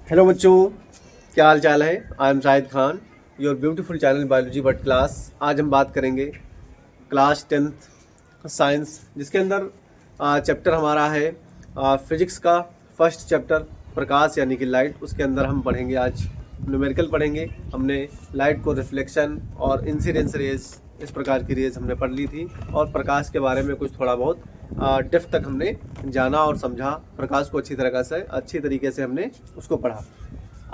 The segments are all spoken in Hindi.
हेलो बच्चों, क्या हाल चाल है। I am Shahid Khan, your beautiful channel biology but class. आज हम बात करेंगे क्लास 10th साइंस, जिसके अंदर चैप्टर हमारा है फिजिक्स का फर्स्ट चैप्टर प्रकाश यानी कि लाइट। उसके अंदर हम पढ़ेंगे आज न्यूमेरिकल पढ़ेंगे। हमने लाइट को रिफ्लेक्शन और इंसिडेंस रेज, इस प्रकार की रेज हमने पढ़ ली थी, और प्रकाश के बारे में कुछ थोड़ा बहुत डेप्थ तक हमने जाना और समझा। प्रकाश को अच्छी तरीके से हमने उसको पढ़ा।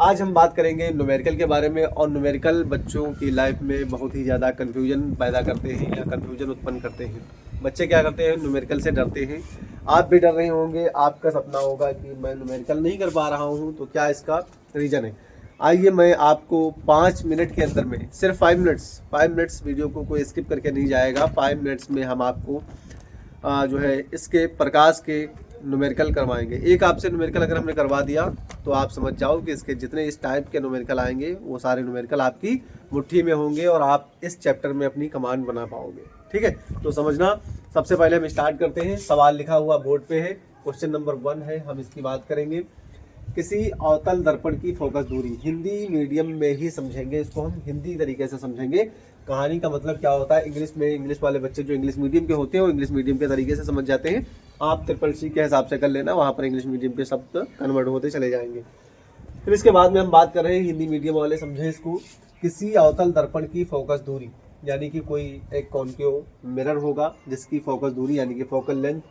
आज हम बात करेंगे न्यूमेरिकल के बारे में, और न्यूमेरिकल बच्चों की लाइफ में बहुत ही ज़्यादा कन्फ्यूजन पैदा करते हैं या कन्फ्यूजन उत्पन्न करते हैं। बच्चे क्या करते हैं, न्यूमेरिकल से डरते हैं। आप भी डर रहे होंगे, आपका सपना होगा कि मैं न्यूमेरिकल नहीं कर पा रहा हूँ, तो क्या इसका रीज़न है। आइए मैं आपको 5 मिनट के अंदर में, सिर्फ 5 मिनट्स, वीडियो को कोई स्किप करके नहीं जाएगा। 5 मिनट्स में हम आपको जो है इसके प्रकाश के न्यूमेरिकल करवाएंगे। एक आपसे न्यूमेरिकल अगर हमने करवा दिया तो आप समझ जाओ कि इसके जितने इस टाइप के न्यूमेरिकल आएंगे वो सारे न्यूमेरिकल आपकी मुट्ठी में होंगे और आप इस चैप्टर में अपनी कमांड बना पाओगे। ठीक है, तो समझना। सबसे पहले हम स्टार्ट करते हैं। सवाल लिखा हुआ बोर्ड पे है, क्वेश्चन नंबर 1 है, हम इसकी बात करेंगे। किसी अवतल दर्पण की फोकस दूरी, हिंदी मीडियम में ही समझेंगे इसको, हम हिंदी तरीके से समझेंगे। कहानी का मतलब क्या होता है इंग्लिश में, इंग्लिश वाले बच्चे जो इंग्लिश मीडियम के होते हैं वो इंग्लिश मीडियम के तरीके से समझ जाते हैं। आप ट्रिपल के हिसाब से कर लेना, वहाँ पर इंग्लिश मीडियम के शब्द कन्वर्ट होते चले जाएंगे। फिर इसके बाद में हम बात कर रहे हैं, हिंदी मीडियम वाले समझे इसको। किसी अवतल दर्पण की फोकस दूरी, यानी कि कोई एक कॉन्केव मिरर होगा जिसकी फोकस दूरी यानी कि फोकल लेंथ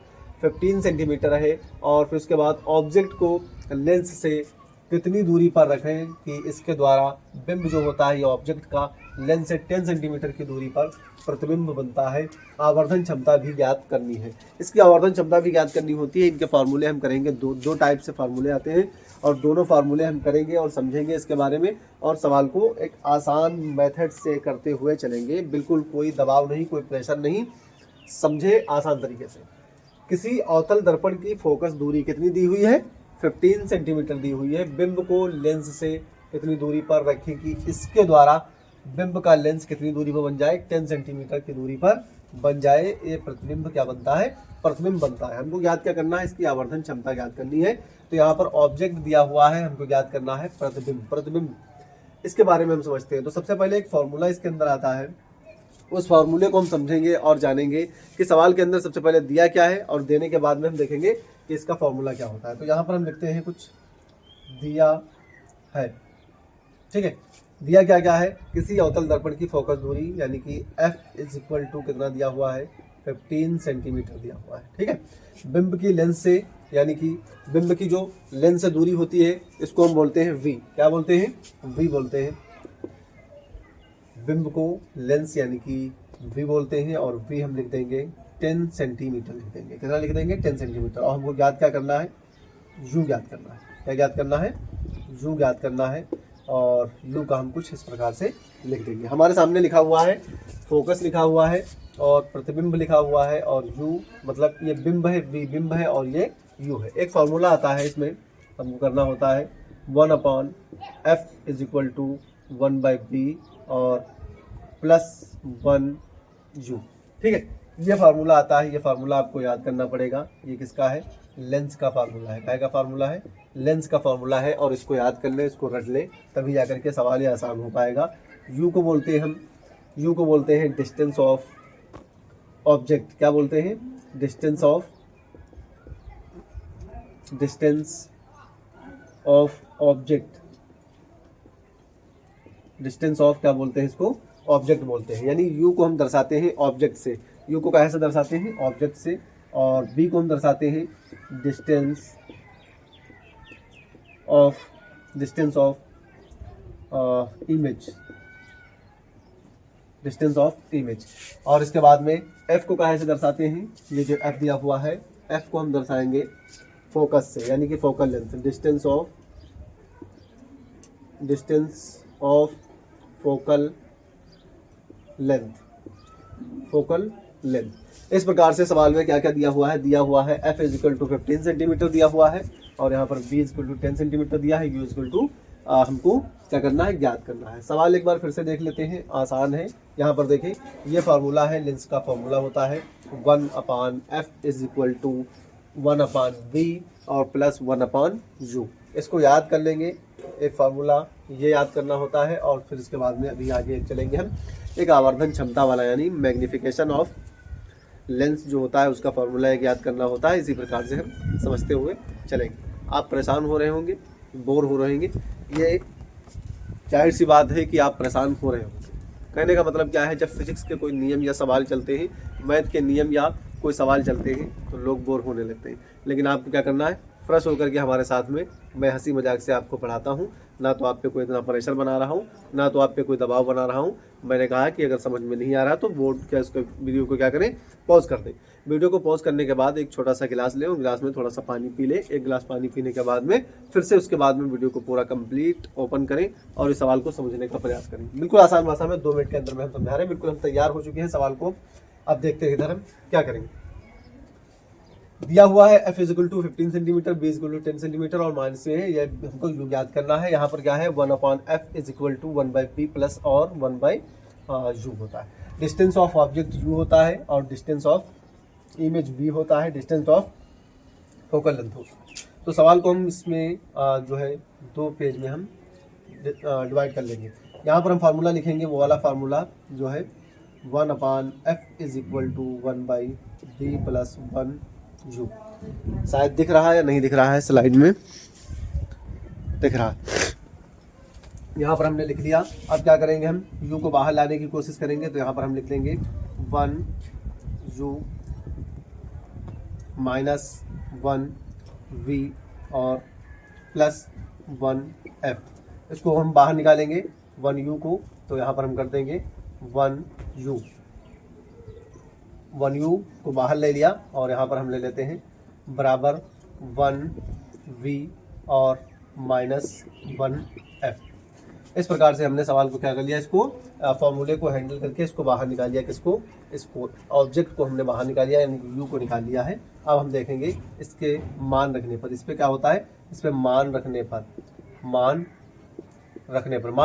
15 सेंटीमीटर है, और फिर उसके बाद ऑब्जेक्ट को लेंस से कितनी दूरी पर रखें कि इसके द्वारा बिंब जो होता है ये ऑब्जेक्ट का लेंस से 10 सेंटीमीटर की दूरी पर प्रतिबिंब बनता है। आवर्धन क्षमता भी ज्ञात करनी है। इसकी आवर्धन क्षमता भी ज्ञात करनी होती है। इनके फार्मूले हम करेंगे, दो टाइप से फार्मूले आते हैं, और दोनों फार्मूले हम करेंगे और समझेंगे इसके बारे में, और सवाल को एक आसान मेथड से करते हुए चलेंगे। बिल्कुल कोई दबाव नहीं, कोई प्रेशर नहीं, समझे आसान तरीके से। किसी अवतल दर्पण की फोकस दूरी कितनी दी हुई है, 15 सेंटीमीटर दी हुई है। बिंब को लेंस से कितनी दूरी पर रखें कि इसके द्वारा बिंब का लेंस कितनी दूरी पर बन जाए, 10 सेंटीमीटर की दूरी पर बन जाए। ये प्रतिबिंब क्या बनता है, प्रतिबिंब बनता है। हमको ज्ञात क्या करना है, इसकी आवर्धन क्षमता ज्ञात करनी है। तो यहाँ पर ऑब्जेक्ट दिया हुआ है, हमको ज्ञात करना है प्रतिबिंब। इसके बारे में हम समझते हैं। तो सबसे पहले एक फॉर्मूला इसके अंदर आता है, उस फार्मूले को हम समझेंगे और जानेंगे कि सवाल के अंदर सबसे पहले दिया क्या है, और देने के बाद में हम देखेंगे कि इसका फॉर्मूला क्या होता है। तो यहाँ पर हम लिखते हैं कुछ दिया है। ठीक है, दिया क्या क्या है, किसी अवतल दर्पण की फोकस दूरी यानी कि f इज इक्वल टू कितना दिया हुआ है, 15 सेंटीमीटर दिया हुआ है। ठीक है, बिंब की लेंस से, यानी कि बिंब की जो लेंस से दूरी होती है इसको हम बोलते हैं v। क्या बोलते हैं, v बोलते हैं। बिंब को लेंस यानी कि v बोलते हैं, और v हम लिख देंगे 10 सेंटीमीटर लिख देंगे। कितना लिख देंगे, 10 सेंटीमीटर। और हमको ज्ञात क्या करना है, u ज्ञात करना है। क्या ज्ञात करना है, u ज्ञात करना है, और u का हम कुछ इस प्रकार से लिख देंगे। हमारे सामने लिखा हुआ है, फोकस लिखा हुआ है और प्रतिबिंब लिखा हुआ है, और u मतलब ये बिंब है, v बिंब है और ये u है। एक फॉर्मूला आता है, इसमें हमको करना होता है 1/f is equal to 1/b और +1 u। ठीक है, ये फार्मूला आता है, ये फार्मूला आपको याद करना पड़ेगा। ये किसका है, लेंस का फार्मूला है। क्या का फार्मूला है, लेंस का फार्मूला है, और इसको याद कर ले, इसको रट ले, तभी जाकर के सवाल ये आसान हो पाएगा। u को बोलते हैं हम, u को बोलते हैं डिस्टेंस ऑफ ऑब्जेक्ट। क्या बोलते हैं, distance of object. Distance of क्या बोलते हैं इसको, ऑब्जेक्ट बोलते हैं। यानी u को हम दर्शाते हैं ऑब्जेक्ट से, u को कैसे दर्शाते हैं, ऑब्जेक्ट से, और b को हम दर्शाते हैं डिस्टेंस इमेज। और इसके बाद में f को कैसे दर्शाते हैं, ये जो f दिया हुआ है, f को हम दर्शाएंगे फोकस से, यानी कि focal length. Distance of focal length. इस प्रकार से सवाल में क्या क्या दिया हुआ है, दिया हुआ है f is equal to 15 centimetre दिया हुआ है, और यहाँ पर b is equal to 10 centimetre दिया है, u इज इक्वल टू हमको क्या करना है, ज्ञात करना है। सवाल एक बार फिर से देख लेते हैं, आसान है। यहाँ पर देखें, ये फार्मूला है, लेंस का फार्मूला होता है 1/f is equal to 1/b और +1/u। इसको याद कर लेंगे एक फार्मूला ये याद करना होता है, और फिर इसके बाद में अभी आगे चलेंगे हम एक आवर्धन क्षमता वाला यानी मैग्निफिकेशन ऑफ लेंस जो होता है उसका फार्मूला एक याद करना होता है। इसी प्रकार से हम समझते हुए चलेंगे। आप परेशान हो रहे होंगे, बोर हो रहे होंगे, ये जाहिर सी बात है कि आप परेशान हो रहे होंगे। कहने का मतलब क्या है, जब फिजिक्स के कोई नियम या सवाल चलते हैं, मैथ के नियम या कोई सवाल चलते हैं तो लोग बोर होने लगते हैं। लेकिन आपको क्या करना है, फ्रेश होकर के हमारे साथ में मैं हंसी मजाक से आपको पढ़ाता हूँ, ना तो आप पे कोई इतना प्रेशर बना रहा हूँ, ना तो आप पे कोई दबाव बना रहा हूँ। मैंने कहा कि अगर समझ में नहीं आ रहा तो बोर्ड क्या उसको वीडियो को क्या करें, पॉज कर दें। वीडियो को पॉज करने के बाद एक छोटा सा गिलास लें, उस गिलास में थोड़ा सा पानी पी लें। एक गिलास पानी पीने के बाद में फिर से उसके बाद में वीडियो को पूरा कंप्लीट ओपन करें और इस सवाल को समझने का प्रयास करें। बिल्कुल आसान भाषा में 2 मिनट के अंदर में हम समझा रहे हैं। बिल्कुल हम तैयार हो चुके हैं सवाल को। अब देखते हैं इधर हम क्या करेंगे। दिया हुआ है f is equal to 15 centimetre, b is equal to 10 centimetre और माइनस में है, यह हमको याद करना है। यहाँ पर क्या है 1/f is equal to 1/p plus और 1/u होता है। डिस्टेंस ऑफ ऑब्जेक्ट u होता है और डिस्टेंस ऑफ इमेज v होता है, डिस्टेंस ऑफ फोकल लेंथ होता है। तो सवाल को हम इसमें जो है 2 पेज में हम डिवाइड कर लेंगे। यहाँ पर हम फार्मूला लिखेंगे, वो वाला फार्मूला जो है 1/f is equal to 1/b plus 1u। शायद दिख रहा है या नहीं दिख रहा है, स्लाइड में दिख रहा है। यहाँ पर हमने लिख लिया। अब क्या करेंगे, हम u को बाहर लाने की कोशिश करेंगे। तो यहाँ पर हम लिख लेंगे 1u माइनस 1v और प्लस 1f। इसको हम बाहर निकालेंगे 1u को, तो यहाँ पर हम कर देंगे 1u को बाहर ले लिया और यहाँ पर हम ले लेते हैं बराबर 1v और माइनस 1f। इस प्रकार से हमने सवाल को क्या कर लिया, इसको फॉर्मूले को हैंडल करके इसको बाहर निकाल लिया। किसको, इसको ऑब्जेक्ट को हमने बाहर निकाल लिया, यानी कि u को निकाल लिया है। अब हम देखेंगे इसके मान रखने पर, इस पर क्या होता है, इस पर मान रखने पर, मान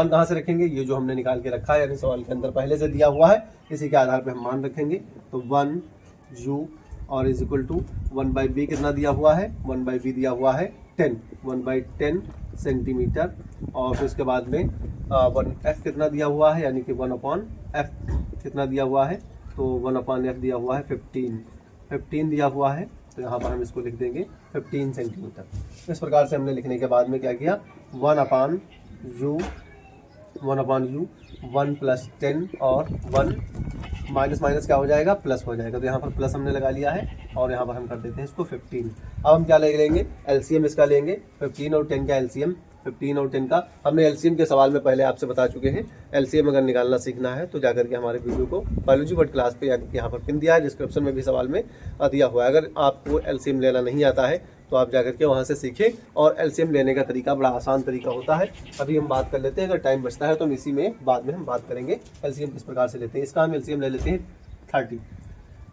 कहाँ से रखेंगे, ये जो हमने निकाल के रखा है यानी सवाल के अंदर पहले से दिया हुआ है, इसी के आधार पे हम मान रखेंगे। तो 1u और इज इक्वल टू 1/b कितना दिया हुआ है, 1/b दिया हुआ है 10, 1/10 सेंटीमीटर। और फिर उसके बाद में 1f कितना दिया हुआ है, यानी कि 1/f कितना दिया हुआ है, तो 1/f दिया हुआ है 15 दिया हुआ है। तो यहाँ पर हम इसको लिख देंगे 15 सेंटीमीटर। इस प्रकार से हमने लिखने के बाद में क्या किया, 1/u 1 प्लस 10 और 1 माइनस माइनस क्या हो जाएगा, प्लस हो जाएगा। तो यहाँ पर प्लस हमने लगा लिया है और यहाँ पर हम कर देते हैं इसको 15। अब हम क्या ले लेंगे, एलसीएम इसका लेंगे। 15 और 10 का एलसीएम, 15 और 10 का हमने एलसीएम के सवाल में पहले आपसे बता चुके हैं। एलसीएम अगर निकालना सीखना है तो जाकर के हमारे वीडियो को बायोलॉजी वर्ड क्लास पे यानी कि यहाँ पर पिन दिया है, डिस्क्रिप्शन में भी सवाल में दिया हुआ है। अगर आपको एलसीएम लेना नहीं आता है तो आप जाकर के वहाँ से सीखें। और एलसीएम लेने का तरीका बड़ा आसान तरीका होता है। अभी हम बात कर लेते हैं, अगर टाइम बचता है तो हम इसी में बाद में हम बात करेंगे एलसीएम किस प्रकार से लेते हैं। इसका हम एलसीएम ले लेते हैं 30।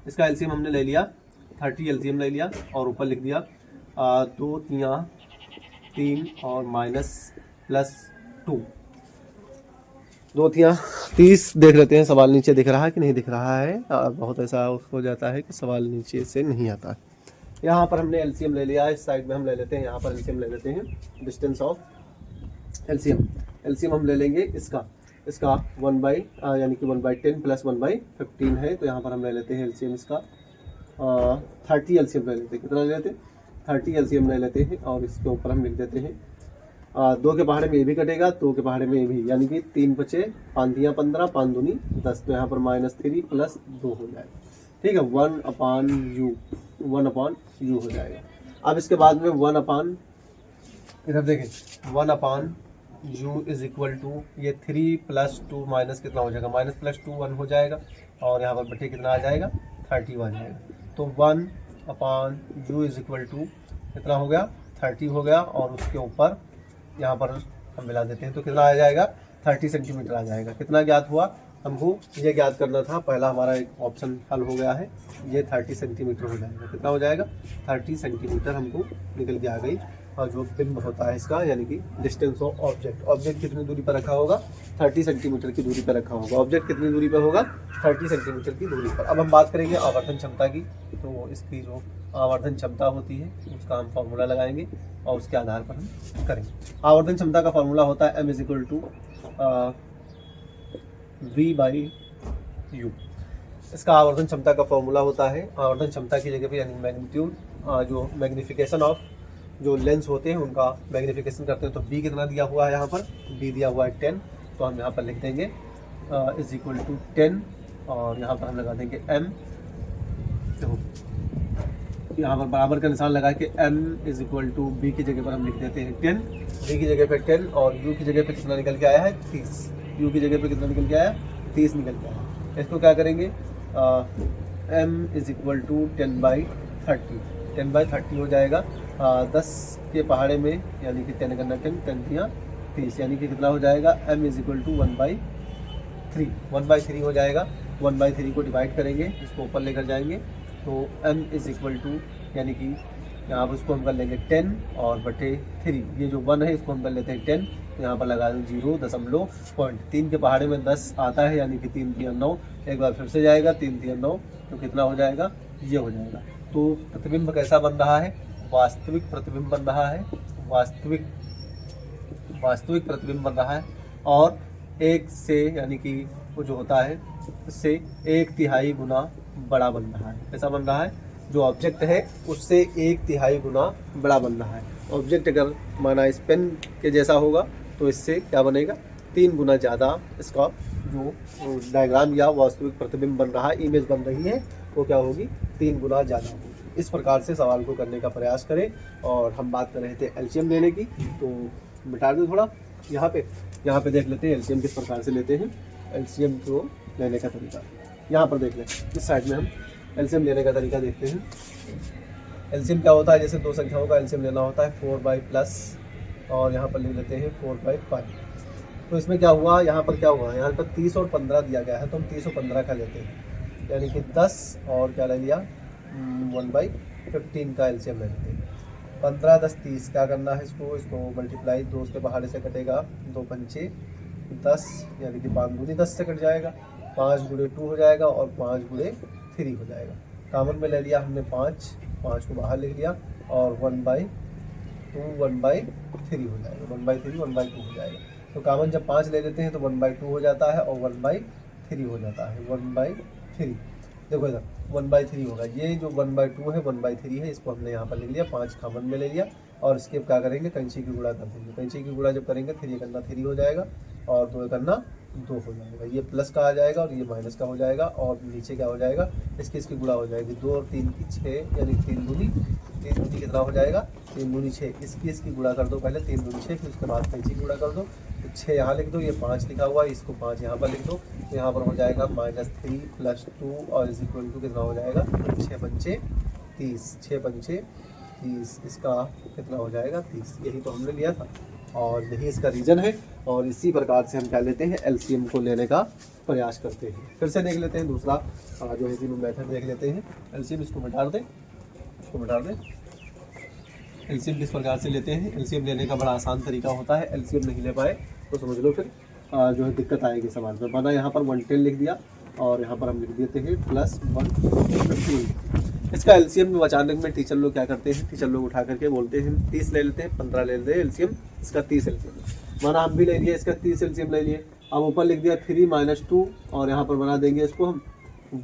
इसका एलसीएम हमने ले लिया 30 एलसीएम ले लिया और ऊपर लिख दिया 2 3 और माइनस प्लस 2, 2 30। देख लेते हैं सवाल नीचे दिख रहा है कि नहीं दिख रहा है। बहुत ऐसा हो जाता है कि सवाल नीचे से नहीं आता है। यहाँ पर हमने एलसीएम ले लिया है, इस साइड में हम ले लेते हैं, यहाँ पर एलसीएम ले लेते हैं। डिस्टेंस ऑफ एलसीएम हम ले लेंगे इसका 1 यानी कि 1/10 प्लस 1/15 है। तो यहाँ पर हम ले लेते हैं एलसीएम इसका 30 एलसीएम ले लेते हैं। कितना ले लेते हैं, 30 एलसीएम ले लेते हैं और इसके ऊपर हम लिख देते हैं 2 के पहाड़े में ये भी कटेगा, 2 के पहाड़े में ये भी, यानी कि 3 बचे 5 × 15 5 दूनी 10। तो यहाँ पर -3 प्लस 2 हो जाएगा, ठीक है। 1/u हो जाएगा। अब इसके बाद में 1/, इधर देखें 1/u इज इक्वल टू ये 3 प्लस 2 माइनस कितना हो जाएगा, माइनस प्लस 2 1 हो जाएगा और यहाँ पर बटे कितना आ जाएगा 30 आ जाएगा। तो 1/u इज इक्वल टू कितना हो गया 30 हो गया और उसके ऊपर यहाँ पर हम मिला देते हैं तो कितना आ जाएगा 30 सेंटीमीटर आ जाएगा। कितना ज्ञात हुआ, हमको ये ज्ञात करना था। पहला हमारा एक ऑप्शन हल हो गया है, ये 30 सेंटीमीटर हो जाएगा। कितना हो जाएगा 30 सेंटीमीटर हमको निकल के आ गई। और जो बिंब होता है इसका यानी कि डिस्टेंस ऑफ ऑब्जेक्ट, ऑब्जेक्ट कितनी दूरी पर रखा होगा 30 सेंटीमीटर की दूरी पर रखा होगा। ऑब्जेक्ट कितनी दूरी पर होगा 30 सेंटीमीटर की दूरी पर। अब हम बात करेंगे आवर्धन क्षमता की। तो इसकी जो आवर्धन क्षमता होती है उसका हम फॉर्मूला लगाएंगे और उसके आधार पर हम करेंगे। आवर्धन क्षमता का फॉर्मूला होता है m = v/u। इसका आवर्धन क्षमता का फॉर्मूला होता है, आवर्धन क्षमता की जगह पे यानी मैग्नीट्यूड, जो मैग्निफिकेशन ऑफ जो लेंस होते हैं उनका मैग्निफिकेशन करते हैं। तो b कितना दिया हुआ है, यहाँ पर b दिया हुआ है 10, तो हम यहाँ पर लिख देंगे = 10 और यहाँ पर हम लगा देंगे m। देखो यहाँ पर बराबर का निशान लगा के m = b की जगह पर हम लिख देते हैं 10, b की जगह पर 10 और u की जगह पर कितना निकल के आया है 30। u की जगह पर कितना निकल के आया 30 निकल के आया। इसको क्या करेंगे, m = 10/30 हो जाएगा। 10 के पहाड़े में यानी कि 10 करना 10 10 30 यानी कि कितना हो जाएगा m = 1/3 हो जाएगा। 1/3 को डिवाइड करेंगे, इसको ऊपर लेकर जाएंगे तो m = यानी कि यहाँ पर इसको हम कर लेंगे 10 और बटे 3, ये जो 1 है इसको हम कर लेते हैं 10, तो यहाँ पर लगा दें 0.3 के पहाड़े में 10 आता है यानी कि 3 3 9, एक बार फिर से जाएगा 3 3 9, तो कितना हो जाएगा, ये हो जाएगा। तो प्रतिबिंब कैसा बन रहा है, वास्तविक प्रतिबिंब बन रहा है, वास्तविक प्रतिबिंब बन रहा है और एक से यानी कि वो जो होता है उससे 1/3 गुना बड़ा बन रहा है। कैसा बन रहा है, जो ऑब्जेक्ट है उससे 1/3 गुना बड़ा बन रहा है। ऑब्जेक्ट अगर माना इस पेन के जैसा होगा तो इससे क्या बनेगा 3 गुना ज़्यादा इसका जो डायग्राम या वास्तविक प्रतिबिंब बन रहा है, इमेज बन रही है, वो क्या होगी 3 गुना ज़्यादा होगी। इस प्रकार से सवाल को करने का प्रयास करें। और हम बात कर रहे थे एलसीएम लेने की, तो मिटा दो थोड़ा, यहाँ पे देख लेते हैं एलसीएम किस प्रकार से लेते हैं। एलसीएम को लेने का तरीका यहाँ पर देख लें, इस साइड में हम एलसीएम लेने का तरीका देखते हैं। एलसीएम क्या होता है, जैसे दो संख्याओं का एलसीएम लेना होता है 4/+ और यहाँ पर ले लेते हैं 4/5। तो इसमें क्या हुआ, यहाँ पर क्या हुआ, यहाँ पर 30 और 15 दिया गया है तो हम 30 और 15 का लेते हैं, यानी कि 10 और क्या ले लिया 1/15 का एलसीएम ले लेते हैं। 15 10 30 क्या करना है, इसको मल्टीप्लाई 2 के पहाड़े से कटेगा, 2 पंचे 10 यानी कि 5 दूनी 10 से कट जाएगा, 5 × 2 हो जाएगा और 5 × 3 हो जाएगा। कॉमन में ले लिया हमने 5 को बाहर लिख लिया और 1/2 1/3 हो जाएगा, 1/3 1/2 हो जाएगा। तो कॉमन जब 5 ले लेते हैं तो 1/2 हो जाता है और 1/3 हो जाता है, 1/3। देखो इधर 1/3 होगा, ये जो 1/2 है 1/3 है, इसको हमने यहाँ पर लिख लिया, 5 कॉमन में ले लिया और इसके क्या करेंगे कैंची की गुणा कर देंगे। कैंची की गुणा जब करेंगे 3 करना 3 हो जाएगा और 2 करना 2 हो जाएगा। ये प्लस का आ जाएगा और ये माइनस का हो जाएगा और नीचे क्या हो जाएगा, इसकी गुणा हो जाएगी, 2 और 3 की 6 यानी 3 दूनी कितना हो जाएगा 3 दूनी 6। इसकी गुणा कर दो पहले, 3 दूनी 6, फिर उसके बाद कैंची की गुणा कर दो, 6 यहाँ लिख दो, ये 5 लिखा हुआ है, इसको 5 यहाँ पर लिख दो, तो यहाँ पर हो जाएगा -3 + 2 और = कितना हो जाएगा 6 पंचे 30, 6 पंचे 30, इसका कितना हो जाएगा 30। यही तो हमने लिया था और यही इसका रीज़न है। और इसी प्रकार से हम क्या लेते हैं, एलसीएम को लेने का प्रयास करते हैं। फिर से देख लेते हैं दूसरा जो है मेथड देख लेते हैं। एलसीएम इसको मिटा दें, एलसीएम किस प्रकार से लेते हैं। एलसीएम लेने का बड़ा आसान तरीका होता है, एलसीएम नहीं ले पाए तो समझ लो फिर जो है दिक्कत आएगी सवाल में। माना यहाँ पर 110 लिख दिया और यहाँ पर हम लिख देते हैं +115। इसका एलसीएम बचाने में टीचर लोग क्या करते हैं, टीचर लोग उठा करके बोलते हैं 30 ले लेते हैं, 15 ले लेते हैं एलसीएम, इसका 30 एलसीएम। माना हम भी ले लिए, इसका 30 एलसीएम ले लिए। अब ऊपर लिख दिया 3 - 2 और यहाँ पर बना देंगे इसको हम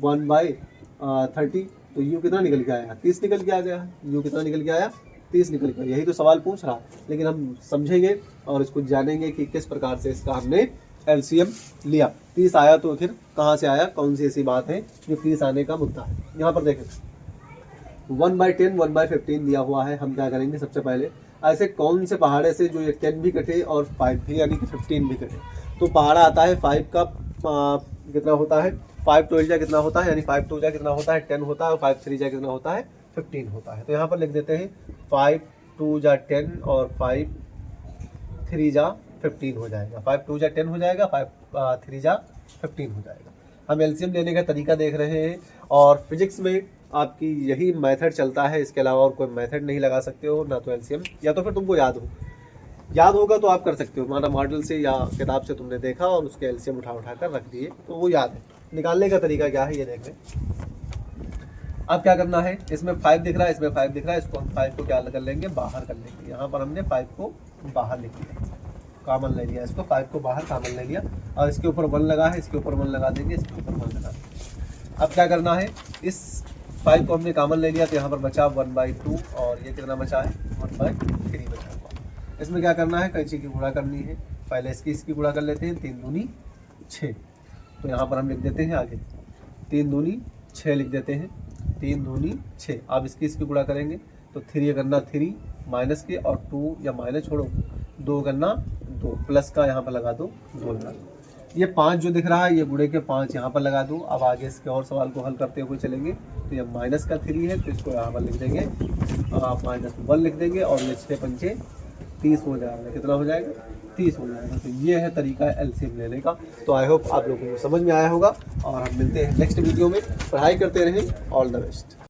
1/30। तो यू कितना निकल के आया, 30 निकल के आ गया। यू कितना निकल के आया, 30 निकल के। यही तो सवाल पूछ रहा, लेकिन हम समझेंगे और इसको जानेंगे कि किस प्रकार से इसका हमने एलसीएम लिया। 30 आया तो फिर कहाँ से आया, कौन सी ऐसी बात है जो 30 आने का मुद्दा है। यहाँ पर देखें 1/10 1/15 दिया हुआ है। हम क्या करेंगे, सबसे पहले ऐसे कौन से पहाड़े से जो ये 10 भी कटे और 5 भी यानी कि 15 भी कटे। तो पहाड़ा आता है 5 का कितना होता है, 5 2 जा कितना होता है, यानी 5 2 जा कितना होता है 10 होता है और 5 3 जा कितना होता है 15 होता है। तो यहाँ पर लिख देते हैं 5 2 जा 10 और 5 3 जा 15 हो जाएगा। 5 2 जा 10 हो जाएगा, 5 3 जा 15 हो जाएगा। हम एलसीएम लेने का तरीका देख रहे हैं और फिजिक्स में आपकी यही मेथड चलता है, इसके अलावा और कोई मेथड नहीं लगा सकते हो ना। तो एलसीएम या तो फिर तुमको याद होगा तो आप कर सकते हो। माना मॉडल से या किताब से तुमने देखा और उसके एलसीएम उठा कर रख दिए तो वो याद है। निकालने का तरीका क्या है ये देख लें। अब क्या करना है, इसमें 5 दिख रहा है, इसमें 5 दिख रहा है, इसको हम 5 को क्या कर लेंगे, बाहर कर लेंगे। यहाँ पर हमने 5 को बाहर लिख लिया, कॉमन ले लिया इसको, 5 को बाहर कॉमन ले लिया, और इसके ऊपर 1 लगा है, इसके ऊपर 1 लगा देंगे, इसके ऊपर 1 लगा देंगे। अब क्या करना है, इस 5 को हमने कॉमन ले लिया तो यहाँ पर बचा 1/2, और ये कितना बचा है, 1/3 बचा हुआ। इसमें क्या करना है, कैंची की गुणा करनी है। पहले इसकी गुणा कर लेते हैं, 3 दूनी 6, तो यहाँ पर हम लिख देते हैं आगे 3 दूनी 6 लिख देते हैं, 3 दूनी 6। अब इसकी गुणा करेंगे तो 3 करना 3 माइनस के, और 2 या माइनस छोड़ो 2 करना 2, प्लस का यहाँ पर लगा दो 2 लगा दो। ये 5 जो दिख रहा है ये गुणे के 5 यहाँ पर लगा दो। अब आगे इसके और सवाल को हल करते हुए चलेंगे। तो ये माइनस का 3 है तो इसको यहाँ पर लिख देंगे, आप -1 लिख देंगे, और ये 6 पंचे 30 हो जाएगा। कितना हो जाएगा, 30 हो जाएगा। तो ये है तरीका एलसीएम लेने का। तो आई होप आप लोगों को समझ में आया होगा, और हम मिलते हैं नेक्स्ट वीडियो में। पढ़ाई करते रहें, ऑल द बेस्ट।